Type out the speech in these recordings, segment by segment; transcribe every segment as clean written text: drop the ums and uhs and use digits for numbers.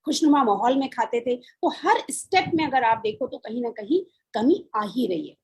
खुशनुमा माहौल में खाते थे। तो हर स्टेप में अगर आप देखो तो कहीं ना कहीं कमी आ ही रही है।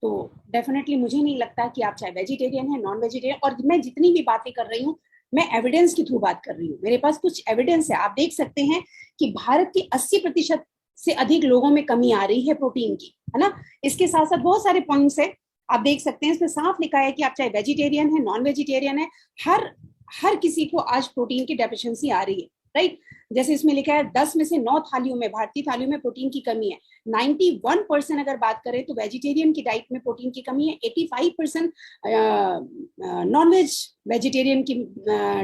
तो डेफिनेटली मुझे नहीं लगता कि आप चाहे वेजिटेरियन है, नॉन वेजिटेरियन, और मैं जितनी भी बातें कर रही हूँ मैं एविडेंस के थ्रू बात कर रही हूँ। मेरे पास कुछ एविडेंस है, आप देख सकते हैं कि भारत के 80% से अधिक लोगों में कमी आ रही है प्रोटीन की, है ना। इसके साथ साथ बहुत सारे पॉइंट्स है, आप देख सकते हैं, इसमें साफ लिखा है कि आप चाहे वेजिटेरियन है, नॉन वेजिटेरियन है, हर हर किसी को आज प्रोटीन की डेफिशिएंसी आ रही है, राइट। जैसे इसमें लिखा है 10 में से 9 थालियों में, भारतीय थालियों में प्रोटीन की कमी है। 91% अगर बात करें तो वेजिटेरियन की डाइट में प्रोटीन की कमी है। 85% नॉन वेज वेजिटेरियन की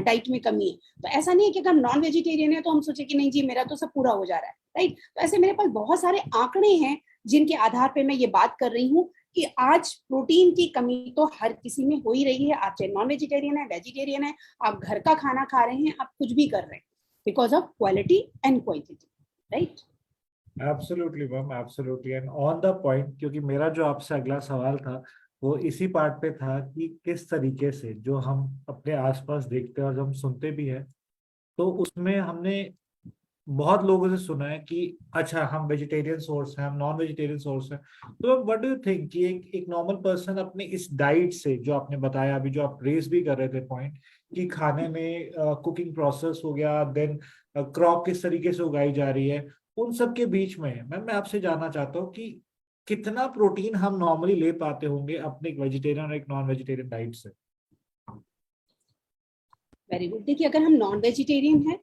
डाइट में कमी है। तो ऐसा नहीं है कि अगर हम नॉन वेजिटेरियन है तो हम सोचे कि नहीं जी मेरा तो सब पूरा हो जा रहा है, राइट। तो ऐसे मेरे पास बहुत सारे आंकड़े हैं जिनके आधार पर मैं ये बात कर रही हूँ कि आज प्रोटीन की कमी तो हर किसी में हो ही रही है। आप चाहे नॉन वेजिटेरियन है, वेजिटेरियन है, आप घर का खाना खा रहे हैं, आप कुछ भी कर रहे हैं, because of quality and quantity, right. Absolutely ma'am, absolutely and on the point, क्योंकि मेरा जो आपसे अगला सवाल था वो इसी पार्ट पे था कि किस तरीके से जो हम अपने आसपास देखते हैं और जो हम सुनते भी हैं, तो उसमें हमने बहुत लोगों से सुना है कि अच्छा हम वेजिटेरियन सोर्स हैं, हम नॉन वेजिटेरियन सोर्स हैं। तो व्हाट डू यू थिंक कि एक नॉर्मल पर्सन अपने इस डाइट से, जो आपने बताया अभी, जो आप रेस भी कर रहे थे पॉइंट, कि खाने में कुकिंग प्रोसेस हो गया, देन क्रॉप किस तरीके से उगाई जा रही है, उन सब के बीच में मैम मैं आपसे जानना चाहता हूँ कि कितना प्रोटीन हम नॉर्मली ले पाते होंगे अपने एक वेजिटेरियन और एक नॉन वेजिटेरियन डाइट से। Very good. देखिए, अगर हम नॉन वेजिटेरियन है,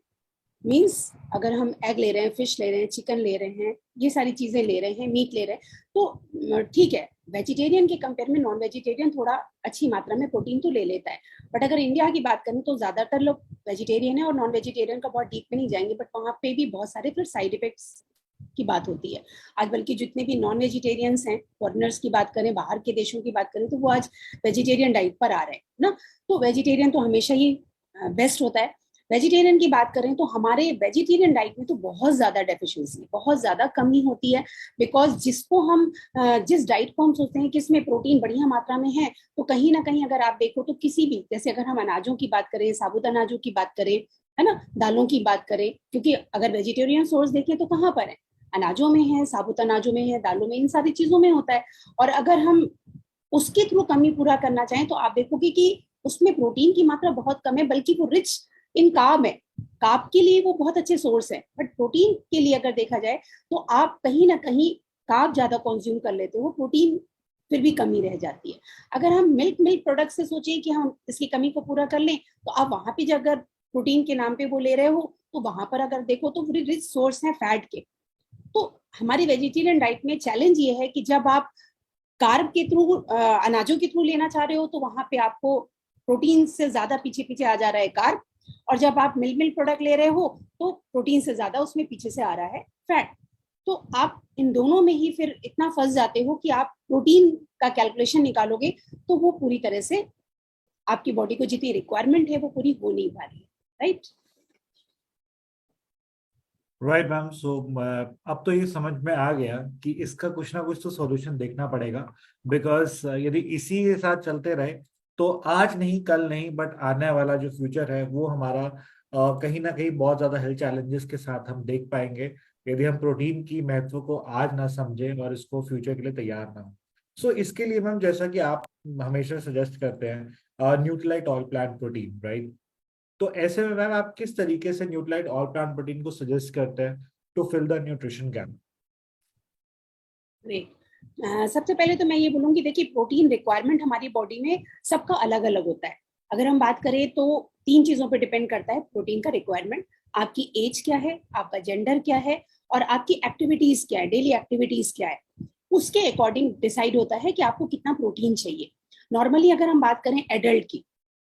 मीन्स अगर हम एग ले रहे हैं, फिश ले रहे हैं, चिकन ले रहे हैं, ये सारी चीजें ले रहे हैं, मीट ले रहे हैं, तो ठीक है, वेजिटेरियन के कंपेयर में नॉन वेजिटेरियन थोड़ा अच्छी मात्रा में प्रोटीन तो ले लेता है। बट अगर इंडिया की बात करें तो ज्यादातर लोग वेजिटेरियन है, और नॉन वेजिटेरियन का बहुत डीप में नहीं जाएंगे, बट वहाँ पे भी बहुत सारे फिर साइड इफेक्ट्स की बात होती है। आज बल्कि जितने भी नॉन वेजिटेरियंस हैं, फॉरनर्स की बात करें, बाहर के देशों की बात करें, तो वो आज वेजिटेरियन डाइट पर आ रहे हैं ना। तो वेजिटेरियन तो हमेशा ही बेस्ट होता है। वेजिटेरियन की बात करें तो हमारे वेजिटेरियन डाइट में तो बहुत ज्यादा डेफिशिएंसी, बहुत ज्यादा कमी होती है। बिकॉज जिसको हम जिस डाइट को हम सोचते हैं कि इसमें प्रोटीन बढ़िया मात्रा में है, तो कहीं ना कहीं अगर आप देखो तो किसी भी, जैसे अगर हम अनाजों की बात करें, साबुत अनाजों की बात करें, है ना, दालों की बात करें, क्योंकि अगर वेजिटेरियन सोर्स देखें तो कहाँ पर है, अनाजों में है, साबुत अनाजों में है, दालों में, इन सारी चीजों में होता है। और अगर हम उसके थ्रू कमी पूरा करना चाहें तो आप देखोगे कि उसमें प्रोटीन की मात्रा बहुत कम है, बल्कि वो रिच इन कार्ब है। कार्ब के लिए वो बहुत अच्छे सोर्स है, बट प्रोटीन के लिए अगर देखा जाए तो आप कहीं ना कहीं कार्ब ज्यादा कंज्यूम कर लेते हो, प्रोटीन फिर भी कमी रह जाती है। अगर हम मिल्क मिल्क प्रोडक्ट से सोचें कि हम इसकी कमी को पूरा कर लें, तो आप वहां पे अगर प्रोटीन के नाम पे वो ले रहे हो, तो वहां पर अगर देखो तो पूरी रिच सोर्स है फैट के। तो हमारी वेजिटेरियन डाइट में चैलेंज ये है कि जब आप कार्ब के थ्रू, अनाजों के थ्रू लेना चाह रहे हो, तो वहां पे आपको प्रोटीन से ज्यादा पीछे पीछे आ जा रहा है कार्ब, और जब आप मिल्क मिल्क प्रोडक्ट ले रहे हो तो प्रोटीन से ज्यादा उसमें पीछे से आ रहा है फैट। तो आप इन दोनों में ही फिर इतना फंस जाते हो कि आप प्रोटीन का कैलकुलेशन निकालोगे तो वो पूरी तरह से आपकी बॉडी को जितनी रिक्वायरमेंट है वो पूरी हो नहीं पा रही है, राइट। राइट मैम, सो अब तो ये समझ में आ गया कि इसका कुछ ना कुछ तो सॉल्यूशन देखना पड़ेगा। बिकॉज यदि इसी के साथ चलते रहे तो आज नहीं कल नहीं, बट आने वाला जो फ्यूचर है वो हमारा कहीं ना कहीं बहुत ज्यादा हेल्थ चैलेंजेस के साथ हम देख पाएंगे, यदि हम प्रोटीन की महत्व को आज ना समझें और इसको फ्यूचर के लिए तैयार ना हो। सो इसके लिए मैम, जैसा कि आप हमेशा सजेस्ट करते हैं, Nutrilite all plant protein, right. तो ऐसे में मैम आप किस तरीके से न्यूट्रीलाइट ऑल प्लांट प्रोटीन को सजेस्ट करते हैं to fill the nutrition gap? सबसे पहले तो मैं ये बोलूंगी, देखिए प्रोटीन रिक्वायरमेंट हमारी बॉडी में सबका अलग अलग होता है। अगर हम बात करें तो 3 चीजों पर डिपेंड करता है प्रोटीन का रिक्वायरमेंट। आपकी एज क्या है, आपका जेंडर क्या है, और आपकी एक्टिविटीज क्या है, डेली एक्टिविटीज क्या है, उसके अकॉर्डिंग डिसाइड होता है कि आपको कितना प्रोटीन चाहिए। नॉर्मली अगर हम बात करें एडल्ट की,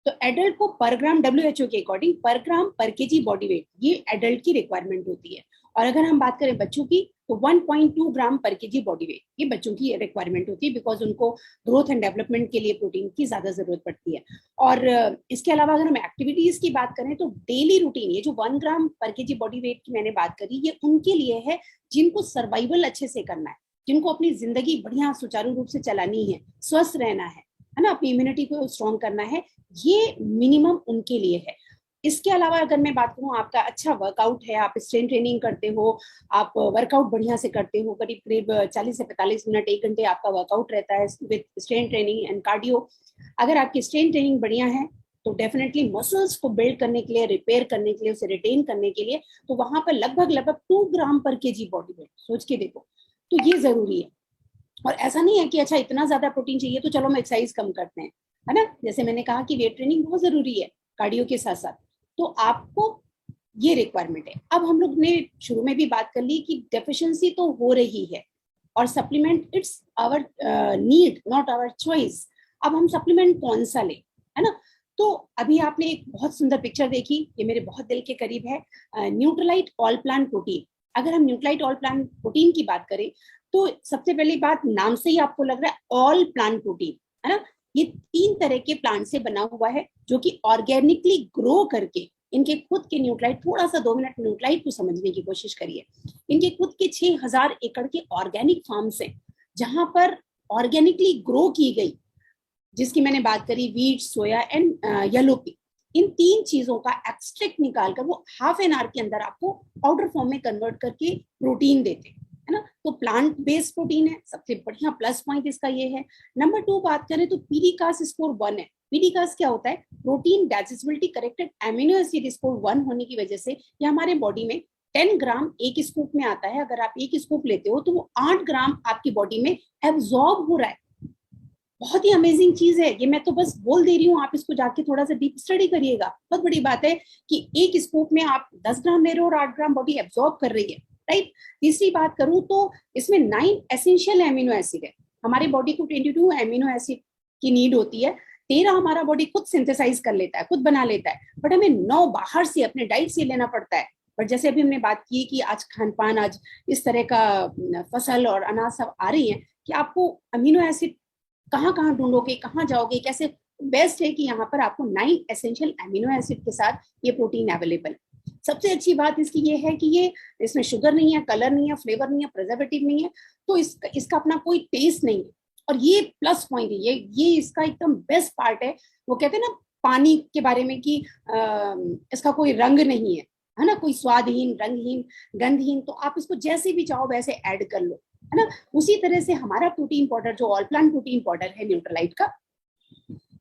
तो एडल्ट को पर ग्राम, डब्ल्यूएचओ के अकॉर्डिंग पर ग्राम पर केजी बॉडी वेट, ये एडल्ट की रिक्वायरमेंट होती है। और अगर हम बात करें बच्चों की, तो 1.2 ग्राम पर केजी बॉडी वेट, ये बच्चों की रिक्वायरमेंट होती है, बिकॉज उनको ग्रोथ एंड डेवलपमेंट के लिए प्रोटीन की ज्यादा जरूरत पड़ती है। और इसके अलावा अगर हम एक्टिविटीज की बात करें तो डेली रूटीन, ये जो 1 ग्राम पर केजी बॉडी वेट की मैंने बात करी, ये उनके लिए है जिनको सर्वाइवल अच्छे से करना है, जिनको अपनी जिंदगी बढ़िया सुचारू रूप से चलानी है, स्वस्थ रहना है ना, अपनी इम्यूनिटी को स्ट्रॉन्ग करना है, ये मिनिमम उनके लिए है। इसके अलावा अगर मैं बात करूँ, आपका अच्छा वर्कआउट है, आप स्ट्रेंथ ट्रेनिंग करते हो, आप वर्कआउट बढ़िया से करते हो, करीब करीब 40 से 45 मिनट, 1 घंटे आपका वर्कआउट रहता है with strength training and cardio. अगर आपकी स्ट्रेंथ ट्रेनिंग बढ़िया है तो डेफिनेटली मसल्स को बिल्ड करने के लिए, रिपेयर करने के लिए, उसे रिटेन करने के लिए, तो वहां पर लगभग लगभग 2 ग्राम पर केजी बॉडी वेट, सोच के देखो, तो ये जरूरी है। और ऐसा नहीं है कि अच्छा इतना ज्यादा प्रोटीन चाहिए तो चलो हम एक्सरसाइज कम करते हैं, है ना। जैसे मैंने कहा कि वेट ट्रेनिंग बहुत जरूरी है कार्डियो के साथ साथ, तो आपको ये रिक्वायरमेंट है। अब हम लोग ने शुरू में भी बात कर ली कि डेफिशिएंसी तो हो रही है और supplement its our need not our choice. अब हम सप्लीमेंट कौन सा ले, है ना। तो अभी आपने एक बहुत सुंदर पिक्चर देखी, ये मेरे बहुत दिल के करीब है, न्यूट्रलाइट ऑल प्लांट प्रोटीन। अगर हम न्यूट्रलाइट ऑल प्लांट प्रोटीन की बात करें तो सबसे पहली बात, नाम से ही आपको लग रहा है ऑल प्लांट प्रोटीन, है ना। ये 3 तरह के प्लांट से बना हुआ है जो कि ऑर्गेनिकली ग्रो करके इनके खुद के न्यूट्रलाइट, थोड़ा सा 2 मिनट न्यूट्रलाइट को समझने की कोशिश करिए। इनके खुद के 6000 एकड़ के ऑर्गेनिक फार्म्स हैं जहां पर ऑर्गेनिकली ग्रो की गई, जिसकी मैंने बात करी, wheat, soya and yellow pea, इन 3 चीजों का एक्सट्रैक्ट निकालकर वो हाफ एन आवर के अंदर आपको पाउडर फॉर्म में कन्वर्ट करके प्रोटीन देते हैं, है ना। तो प्लांट बेस्ड प्रोटीन है, सबसे बढ़िया प्लस पॉइंट इसका ये है। नंबर 2 बात करें तो पीडीकास स्कोर 1 है। पीडीकास क्या होता है? Protein digestibility corrected amino acid score 1 होने की वजह से ये हमारे बॉडी में 10 ग्राम एक स्कूप में आता है। अगर आप एक स्कूप लेते हो तो वो 8 ग्राम आपकी बॉडी में एब्जॉर्ब हो रहा है। बहुत ही अमेजिंग चीज है ये, मैं तो बस बोल दे रही हूँ, आप इसको जाके थोड़ा सा डीप स्टडी करिएगा। बहुत बड़ी बात है कि एक स्कूप में आप 10 ग्राम ले रहे हो और 8 ग्राम बॉडी एब्जॉर्ब कर रही है, राइट। तीसरी बात करूं तो इसमें 9 एसेंशियल एमिनो एसिड है। हमारी बॉडी को 22 एमिनो एसिड की नीड होती है, 13 हमारा बॉडी खुद सिंथेसाइज कर लेता है, खुद बना लेता है, बट हमें 9 बाहर से अपने डाइट से लेना पड़ता है। पर जैसे अभी हमने बात की कि आज खान पान, आज इस तरह का फसल और अनाज सब आ रही है कि आपको अमीनो एसिड कहाँ कहाँ ढूंढोगे, कहाँ जाओगे, कैसे। बेस्ट है कि यहाँ पर आपको 9 एसेंशियल एमिनो एसिड के साथ ये प्रोटीन अवेलेबल। सबसे अच्छी बात इसकी ये है कि ये, इसमें शुगर नहीं है, कलर नहीं है, फ्लेवर नहीं है, प्रिजर्वेटिव नहीं है, तो इसका अपना कोई टेस्ट नहीं है। और ये प्लस पॉइंट है, ये इसका एकदम बेस्ट पार्ट है। वो कहते हैं ना पानी के बारे में कि इसका कोई रंग नहीं है ना, कोई स्वादहीन, रंगहीन, गंधहीन, तो आप इसको जैसे भी चाहो वैसे ऐड कर लो, है ना। उसी तरह से हमारा प्रोटीन पाउडर जो ऑल प्लांट प्रोटीन पाउडर है न्यूट्रलाइट का,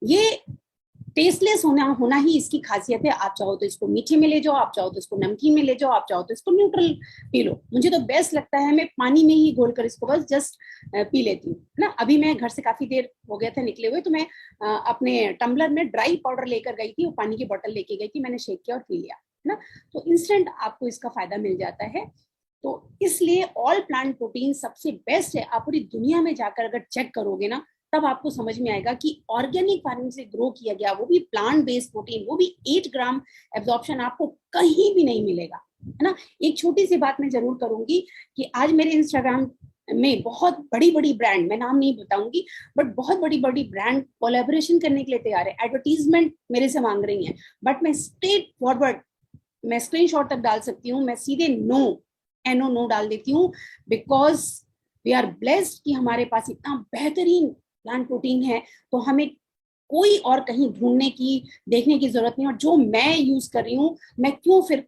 ये टेस्टलेस होना ही इसकी खासियत है। आप चाहो तो इसको मीठे में ले जाओ, आप चाहो तो इसको नमकीन में ले जाओ, आप चाहो तो इसको न्यूट्रल पी लो। मुझे तो बेस्ट लगता है, मैं पानी में ही घोल कर इसको बस जस्ट पी लेती हूँ, है ना। अभी मैं घर से काफी देर हो गया था निकले हुए, तो मैं अपने टम्बलर में ड्राई पाउडर लेकर गई थी और पानी की बोतल लेके गई थी, मैंने शेक किया और पी लिया, है ना। तो इंस्टेंट आपको इसका फायदा मिल जाता है। तो इसलिए ऑल प्लांट प्रोटीन सबसे बेस्ट है। आप पूरी दुनिया में जाकर अगर चेक करोगे ना, तब आपको समझ में आएगा कि ऑर्गेनिक फार्मिंग से ग्रो किया गया, वो भी प्लांट बेस्ड प्रोटीन, वो भी 8 ग्राम एब्जॉर्प्शन आपको कहीं भी नहीं मिलेगा, है ना। एक छोटी सी बात मैं जरूर करूंगी कि आज मेरे इंस्टाग्राम में बहुत बड़ी बड़ी ब्रांड, मैं नाम नहीं बताऊंगी, बट बहुत बड़ी बड़ी ब्रांड कोलैबोरेशन करने के लिए तैयार है, एडवर्टीजमेंट मेरे से मांग रही हैं, बट मैं स्ट्रेट फॉरवर्ड, मैं स्क्रीनशॉट तक डाल सकती हूँ, मैं सीधे नो डाल देती हूँ, बिकॉज वी आर ब्लेस्ड कि हमारे पास इतना बेहतरीन प्लांट प्रोटीन है, तो हमें कोई और कहीं ढूंढने की, देखने की जरूरत नहीं। और जो मैं यूज कर रही हूँ, मैं क्यों फिर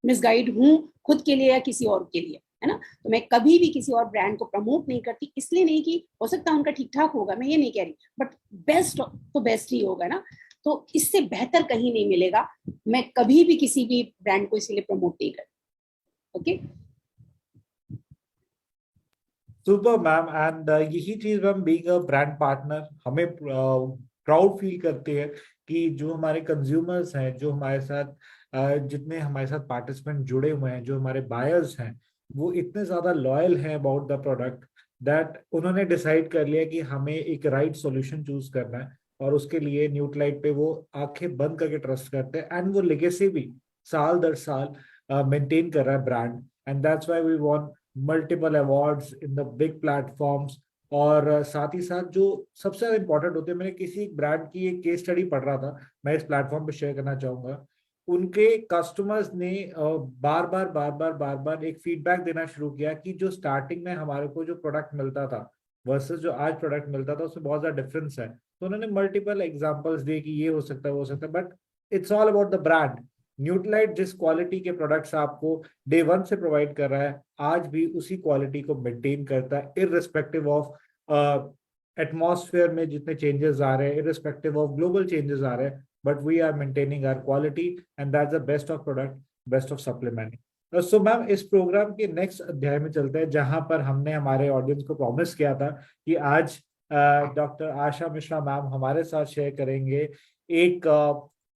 मिसगाइड हूँ खुद के लिए या किसी और के लिए, है ना। तो मैं कभी भी किसी और ब्रांड को प्रमोट नहीं करती, इसलिए नहीं कि हो सकता है उनका ठीक ठाक होगा, मैं ये नहीं कह रही, बट बेस्ट तो बेस्ट ही होगा ना। तो इससे बेहतर कहीं नहीं मिलेगा। मैं कभी भी किसी भी ब्रांड को इसलिए प्रमोट नहीं करती। Okay, super ma'am. एंड यही चीज ma'am, being a brand partner, हमें प्राउड फील करते हैं कि जो हमारे कंज्यूमर्स हैं, जो हमारे साथ जितने हमारे साथ पार्टिसिपेंट जुड़े हुए हैं, जो हमारे बायर्स हैं, वो इतने ज्यादा लॉयल हैं अबाउट द प्रोडक्ट दैट उन्होंने डिसाइड कर लिया कि हमें एक राइट सॉल्यूशन चूज करना है, और उसके लिए न्यूट्रालाइट पे वो आंखें बंद करके ट्रस्ट करते हैं। एंड वो लेगेसी भी साल दर साल मेंटेन कर रहा है brand. And that's why we want multiple awards in the big platforms. और साथ ही साथ जो सबसे ज्यादा इंपॉर्टेंट होते हैं, मैंने किसी ब्रांड की एक केस स्टडी पढ़ रहा था, मैं इस प्लेटफॉर्म पे शेयर करना चाहूंगा। उनके कस्टमर्स ने बार बार एक फीडबैक देना शुरू किया कि जो स्टार्टिंग में हमारे को जो प्रोडक्ट मिलता था वर्सेस जो आज प्रोडक्ट मिलता था, उसमें बहुत ज्यादा डिफरेंस है। तो उन्होंने मल्टीपल एग्जांपल्स दिए कि ये हो सकता है, वो हो सकता है, but it's all about the brand. Nutrilite जिस क्वालिटी के प्रोडक्ट्स आपको डे वन से प्रोवाइड कर रहा है, आज भी उसी क्वालिटी को मेंटेन करता है, इररिस्पेक्टिव ऑफ एटमॉस्फेयर में जितने चेंजेस आ रहे हैं, इररिस्पेक्टिव ऑफ ग्लोबल चेंजेस आ रहे हैं, but we are maintaining our quality and that's the best of product, best of supplement. So ma'am, इस प्रोग्राम के नेक्स्ट अध्याय में चलते हैं, जहां पर हमने हमारे ऑडियंस को प्रॉमिस किया था कि आज डॉक्टर आशा मिश्रा मैम हमारे साथ शेयर करेंगे एक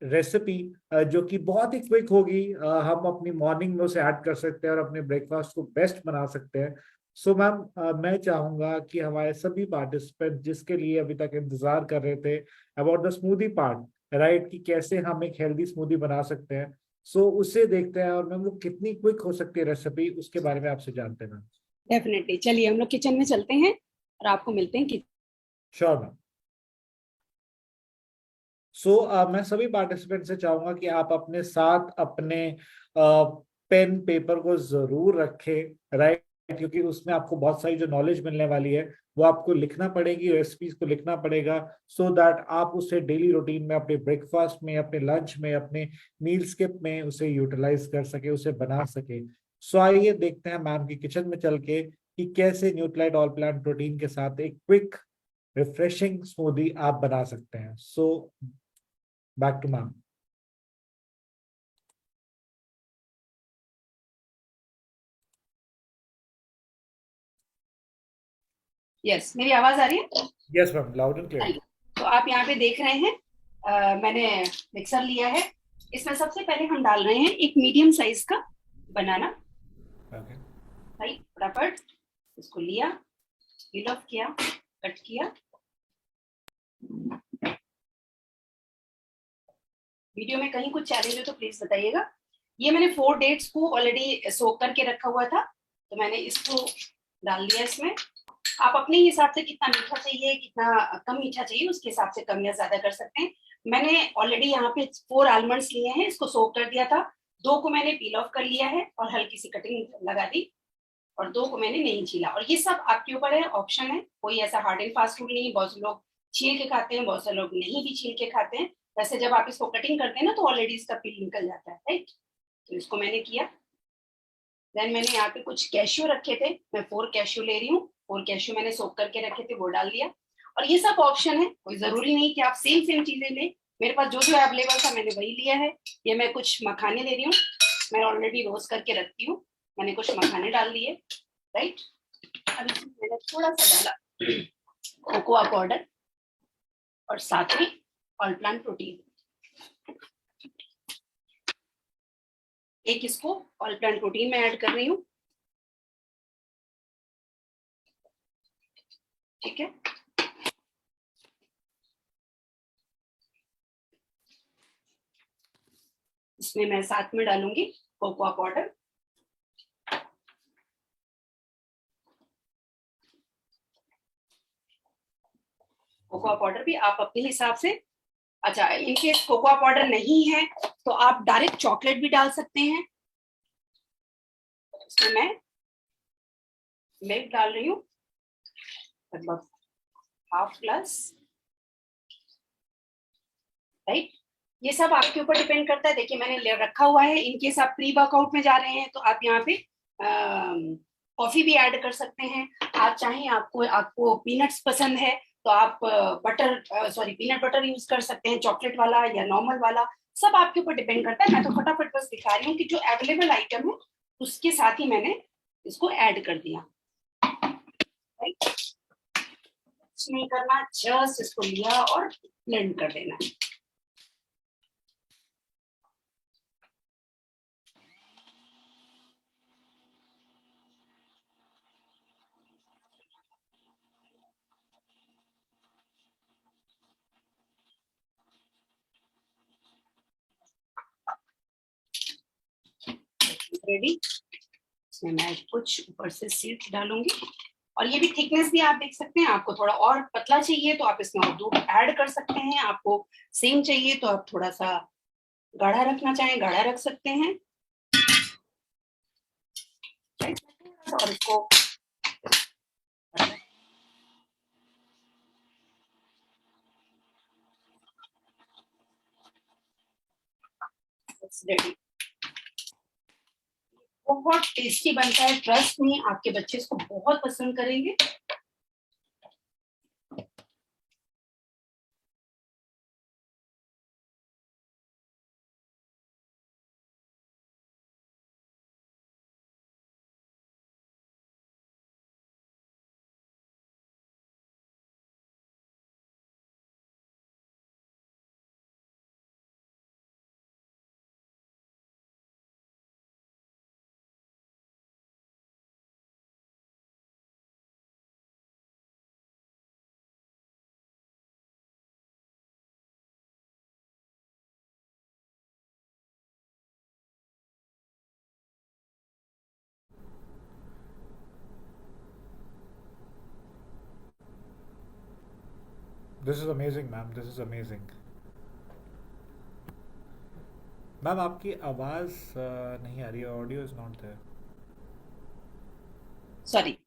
रेसिपी जो कि बहुत ही क्विक होगी। हम अपनी मॉर्निंग में उसे ऐड कर सकते हैं और अपने ब्रेकफास्ट को बेस्ट बना सकते हैं। सो मैम, मैं चाहूंगा कि हमारे सभी पार्टिसिपेंट जिसके लिए अभी तक इंतजार कर रहे थे about the smoothie part, right, कि कैसे हम एक हेल्दी स्मूदी बना सकते हैं, सो उसे देखते हैं। और मैम, वो कितनी क्विक हो सकती है रेसिपी, उसके बारे में आपसे जानते हैं मैम। डेफिनेटली, चलिए हम लोग किचन में चलते हैं और आपको मिलते हैं कि श्योर मैम। मैं सभी पार्टिसिपेंट से चाहूंगा कि आप अपने साथ अपने पेन पेपर को जरूर रखें, राइट, क्योंकि उसमें आपको बहुत सारी जो नॉलेज मिलने वाली है वो आपको लिखना पड़ेगी, रेसिपीज को लिखना पड़ेगा, सो दैट आप उसे डेली रूटीन में, अपने ब्रेकफास्ट में, अपने लंच में, अपने मील स्किप में उसे यूटिलाइज कर सके, उसे बना सके। आइए देखते हैं मैम की किचन में चल के कि कैसे न्यूट्रालाइट ऑल प्लांट प्रोटीन के साथ एक क्विक रिफ्रेशिंग स्मूदी आप बना सकते हैं। Back to ma'am. यस, मेरी आवाज आ रही है? Yes ma'am, loud and clear. आइए। तो आप यहाँ पे देख रहे हैं, मैंने मिक्सर लिया है। इसमें सबसे पहले हम डाल रहे हैं एक मीडियम साइज का बनाना। ओके। भाई फटाफट इसको लिया, पील ऑफ किया, कट किया। वीडियो में कहीं कुछ चैलेंज हो तो प्लीज बताइएगा। ये मैंने 4 डेट्स को ऑलरेडी सोक करके रखा हुआ था, तो मैंने इसको डाल दिया इसमें। आप अपने हिसाब से कितना मीठा चाहिए, कितना कम मीठा चाहिए, उसके हिसाब से कम या ज्यादा कर सकते हैं। मैंने ऑलरेडी यहाँ पे 4 आलमंड्स लिए हैं, इसको सोक कर दिया था। 2 को मैंने पील ऑफ कर लिया है और हल्की सी कटिंग लगा दी, और 2 को मैंने नहीं छीला। और ये सब आपके ऊपर है, ऑप्शन है, कोई ऐसा हार्ड एंड फास्ट रूल नहीं। बहुत से लोग छील के खाते हैं, बहुत से लोग नहीं भी छील के खाते हैं। वैसे जब आप इसको कटिंग करते हैं ना, तो ऑलरेडी इसका पील निकल जाता है, राइट। तो इसको मैंने किया। देन मैंने यहाँ पे कुछ कैश्यू रखे थे, मैं 4 कैश्यू ले रही हूँ। 4 कैश्यू मैंने सोक करके रखे थे, वो डाल दिया। और ये सब ऑप्शन है, कोई जरूरी नहीं कि आप सेम सेम चीजें लें। मेरे पास जो जो अवेलेबल था मैंने वही लिया है। ये मैं कुछ मखाने ले रही हूँ, मैं ऑलरेडी रोस्ट करके रखती हूँ। मैंने कुछ मखाने डाल दिए, राइट। अब इसमें मैंने थोड़ा सा डाला कोकोआ पाउडर और साथ में ऑल प्लांट प्रोटीन। एक इसको ऑल प्लांट प्रोटीन में ऐड कर रही हूँ, ठीक है। इसमें मैं साथ में डालूंगी कोकोआ पाउडर। कोकोआ पाउडर भी आप अपने हिसाब से, अच्छा इनकेस कोकोआ पाउडर नहीं है तो आप डायरेक्ट चॉकलेट भी डाल सकते हैं। इसमें मैं मिल्क डाल रही हूँ, लगभग हाफ ग्लास, राइट। ये सब आपके ऊपर डिपेंड करता है। देखिए मैंने रखा हुआ है, इनकेस आप प्री वर्कआउट में जा रहे हैं तो आप यहाँ पे कॉफी भी ऐड कर सकते हैं। आप चाहें, आपको आपको पीनट्स पसंद है तो आप पीनट बटर यूज कर सकते हैं, चॉकलेट वाला या नॉर्मल वाला, सब आपके ऊपर डिपेंड करता है। मैं तो फटाफट बस दिखा रही हूँ कि जो अवेलेबल आइटम है उसके साथ ही मैंने इसको ऐड कर दिया, राइट। कुछ नहीं करना, जस्ट इसको लिया और ब्लेंड कर देना। रेडी। इसमें मैं कुछ ऊपर से सीड्स डालूंगी, और ये भी थिकनेस भी आप देख सकते हैं। आपको थोड़ा और पतला चाहिए तो आप इसमें और दूध ऐड कर सकते हैं, आपको सेम चाहिए तो आप थोड़ा सा गाढ़ा रखना चाहें गाढ़ा रख सकते हैं। और इसको इट्स रेडी। बहुत टेस्टी बनता है, ट्रस्ट में आपके बच्चे इसको बहुत पसंद करेंगे। This is amazing, ma'am. This is amazing. Ma'am आपकी आवाज़ नहीं आ रही है, audio is not there. Sorry.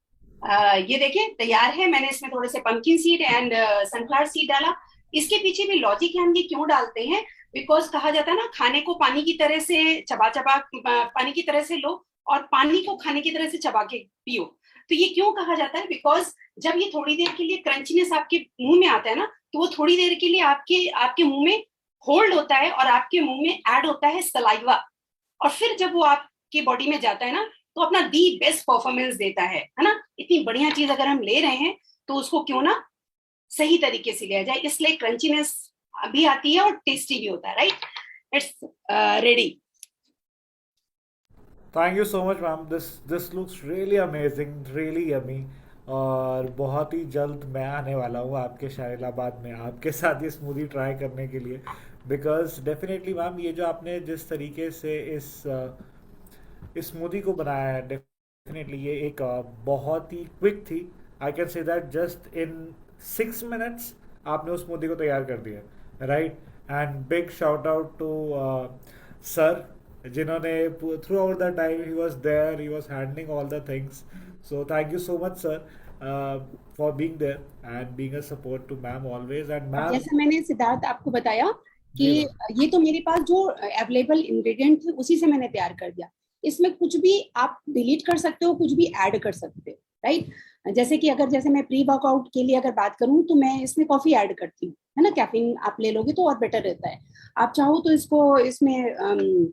ये देखिए तैयार है। मैंने इसमें थोड़े से pumpkin seed and sunflower seed डाला। इसके पीछे भी लॉजिक है, हम ये क्यों डालते हैं, बिकॉज कहा जाता है ना, खाने को पानी की तरह से चबा चबा पानी की तरह से लो और पानी को खाने की तरह से चबा के पियो। तो ये क्यों कहा जाता है, बिकॉज जब ये थोड़ी देर के लिए क्रंचनेस आपके मुंह में आता है ना, तो वो थोड़ी देर के लिए आपके आपके मुंह में होल्ड होता है और आपके मुंह में ऐड होता है सलाइवा, और फिर जब वो आपकी बॉडी में जाता है ना, तो अपना दी बेस्ट परफॉर्मेंस देता है ना। इतनी बढ़िया चीज अगर हम ले रहे हैं तो उसको क्यों ना सही तरीके से लिया जाए, इसलिए क्रंचीनेस भी आती है और टेस्टी भी होता है, right. It's ready. Thank you so much ma'am, this looks really amazing, really yummy. और बहुत ही जल्द मैं आने वाला हूँ आपके शाहिलाबाद में आपके साथ ये स्मूदी ट्राई करने के लिए, बिकॉज डेफिनेटली मैम ये जो आपने जिस तरीके से इस स्मूदी को बनाया है, डेफिनेटली ये एक बहुत ही क्विक थी। I can say that just in 6 minutes आपने उस स्मूदी को तैयार कर दिया, right. And big shout out to sir, जिन्होंने throughout the time he was there, he was handling all the things. So thank you so much sir for being there and being a support to ma'am always. एंड अब ma'am, जैसे मैंने सिद्धार्थ आपको बताया कि जी ma'am, ये तो मेरे पास जो अवेलेबल इंग्रेडिएंट थे उसी से मैंने तैयार कर दिया। इसमें कुछ भी आप डिलीट कर सकते हो, कुछ भी ऐड कर सकते हो, राइट। जैसे कि अगर जैसे मैं प्री वर्कआउट के लिए अगर बात करूं तो मैं इसमें कॉफी ऐड करती हूँ, है ना। कैफीन आप ले लोगे तो और बेटर रहता है। आप चाहो तो इसको इसमें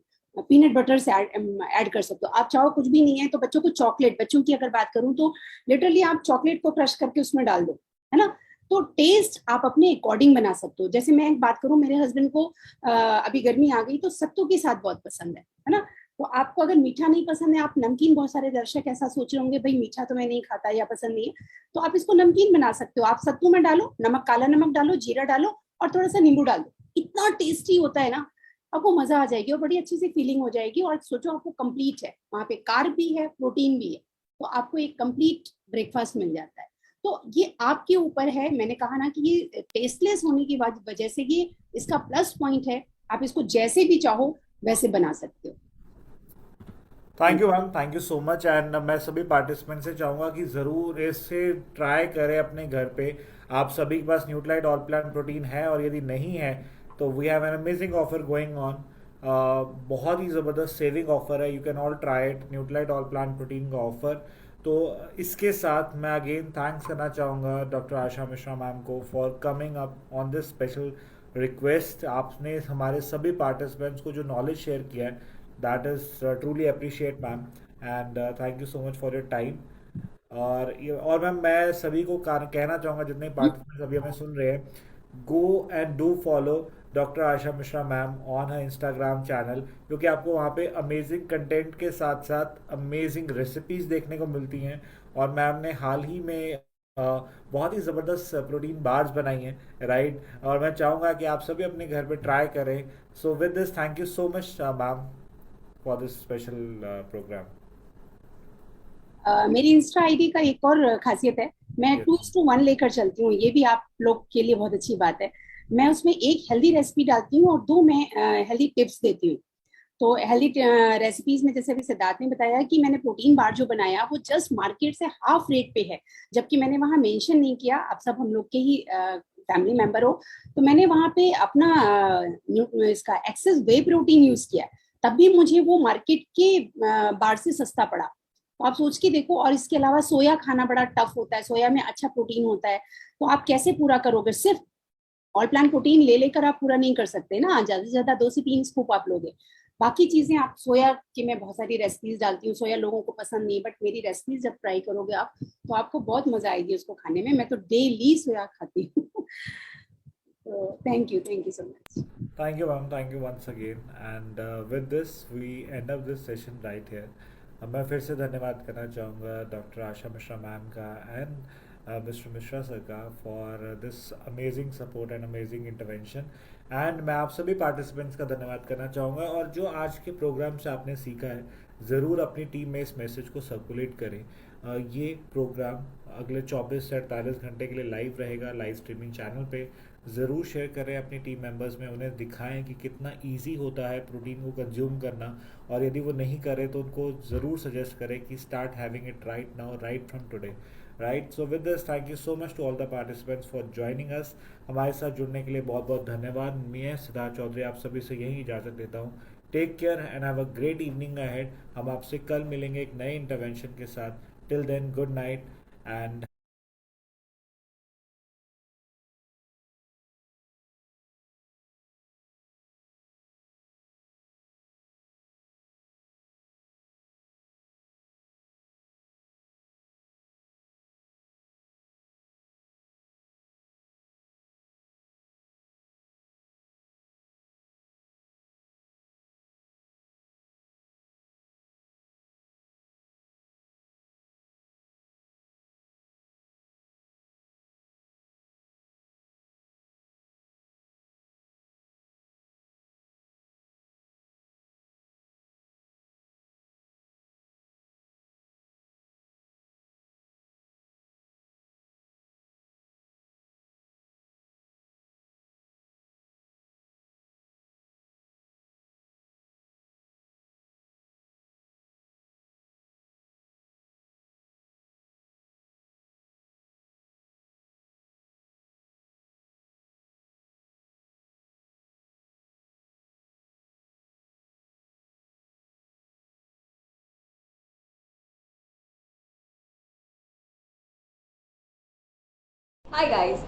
पीनट बटर से ऐड कर सकते हो। आप चाहो कुछ भी नहीं है तो बच्चों को चॉकलेट, बच्चों की अगर बात करूं तो लिटरली आप चॉकलेट को क्रश करके उसमें डाल दो, है ना। तो टेस्ट आप अपने अकॉर्डिंग बना सकते हो। जैसे मैं एक बात करूं, मेरे हस्बैंड को अभी गर्मी आ गई तो सत्तू के साथ बहुत पसंद है ना। तो आपको अगर मीठा नहीं पसंद है, आप नमकीन, बहुत सारे दर्शक ऐसा सोच रहे होंगे भाई मीठा तो मैं नहीं खाता या पसंद नहीं है, तो आप इसको नमकीन बना सकते हो। आप सत्तू में डालो, नमक, काला नमक डालो, जीरा डालो और थोड़ा सा नींबू डाल दो। इतना टेस्टी होता है ना, आपको मजा आ जाएगी और बड़ी अच्छी सी फीलिंग हो जाएगी। और सोचो आपको कंप्लीट है, वहां पे कार्ब भी है, प्रोटीन भी है, तो आपको एक कंप्लीट ब्रेकफास्ट मिल जाता है। तो ये आपके ऊपर है। मैंने कहा ना कि ये टेस्टलेस होने की वजह से ये इसका प्लस पॉइंट है। आप इसको जैसे भी चाहो वैसे बना सकते हो। Thank you ma'am, thank you so much. And मैं सभी पार्टिसिपेंट से चाहूँगा कि ज़रूर इसे ट्राई करें अपने घर पे। आप सभी के पास न्यूट्रालाइट ऑल प्लांट प्रोटीन है, और यदि नहीं है तो we have an amazing offer going on. बहुत ही ज़बरदस्त सेविंग ऑफर है, you can all try it, Nutrilite all plant protein का ऑफर। तो इसके साथ मैं अगेन थैंक्स करना चाहूँगा डॉक्टर आशा मिश्रा मैम को for coming up on this special request. आपने हमारे सभी पार्टिसिपेंट्स को जो नॉलेज शेयर किया है, that is truly appreciate ma'am, and thank you so much for your time। और मैम मैं सभी को कहना चाहूँगा, जितने पार्टिसिपेंट्स अभी हमें सुन रहे हैं, go and do follow doctor Asha Mishra ma'am on her Instagram channel, क्योंकि आपको वहाँ पे अमेजिंग कंटेंट के साथ साथ अमेजिंग रेसिपीज देखने को मिलती हैं। और मैम ने हाल ही में बहुत ही ज़बरदस्त प्रोटीन बार्स बनाई हैं, राइट। और मैं चाहूँगा कि आप सभी अपने घर पे ट्राई करें। सो with this, thank you so much ma'am for this special program। मेरी इंस्टा आईडी का एक और खासियत है, मैं Yes। 2:1 लेकर चलती हूँ। ये भी आप लोग के लिए बहुत अच्छी बात है। मैं उसमें एक हेल्दी रेसिपी डालती हूँ और 2 मैं हेल्दी टिप्स देती हूँ। तो हेल्दी रेसिपीज में जैसे अभी सिद्धार्थ ने बताया कि मैंने प्रोटीन बार जो बनाया वो जस्ट मार्केट से हाफ रेट पे है, जबकि मैंने वहां मेंशन नहीं किया। आप सब हम लोग के ही फैमिली मेंबर हो, तो मैंने वहां पे अपना इसका एक्सेस वे प्रोटीन यूज किया। तब भी मुझे वो मार्केट के बार से सस्ता पड़ा। तो आप सोच के देखो। और इसके अलावा सोया खाना बड़ा टफ होता है, सोया में अच्छा प्रोटीन होता है, तो आप कैसे पूरा करोगे? सिर्फ ऑल प्लांट प्रोटीन ले लेकर आप पूरा नहीं कर सकते ना, ज्यादा से ज्यादा 2 से 3 स्कूप आप लोगे। बाकी चीजें आप सोया की, मैं बहुत सारी रेसिपीज डालती हूँ, सोया लोगों को पसंद नहीं, बट मेरी रेसिपीज जब ट्राई करोगे आप, तो आपको बहुत मजा आएगी उसको खाने में। मैं तो डेली सोया खाती हूँ। तो thank you so much. Thank you, ma'am. Thank you once again. And with this, we end up this session right here. मैं फिर से धन्यवाद करना चाहूँगा डॉक्टर आशा मिश्रा मैम का एंड मिस्टर मिश्रा सर का for this amazing support and amazing intervention. And मैं आप सभी पार्टिसिपेंट्स का धन्यवाद करना चाहूँगा, और जो आज के प्रोग्राम से आपने सीखा है, ज़रूर अपनी टीम में इस मैसेज को सर्कुलेट करें। ये प्रोग्राम अगले 24 से 48 घंटे के लिए लाइव रहेगा, लाइव स्ट्रीमिंग चैनल पे। ज़रूर शेयर करें अपनी टीम मेंबर्स में, उन्हें दिखाएं कि कितना इजी होता है प्रोटीन को कंज्यूम करना। और यदि वो नहीं करें तो उनको ज़रूर सजेस्ट करें कि start having it right now, right from today. Right, so with this thank you so much to all the participants for joining us. हमारे साथ जुड़ने के लिए बहुत बहुत धन्यवाद। मैं सिद्धार्थ चौधरी आप सभी से यही इजाज़त देता हूँ। Take care and have a great evening ahead. हम आपसे कल मिलेंगे एक नए इंटरवेंशन के साथ। Till then, good night and Hi guys,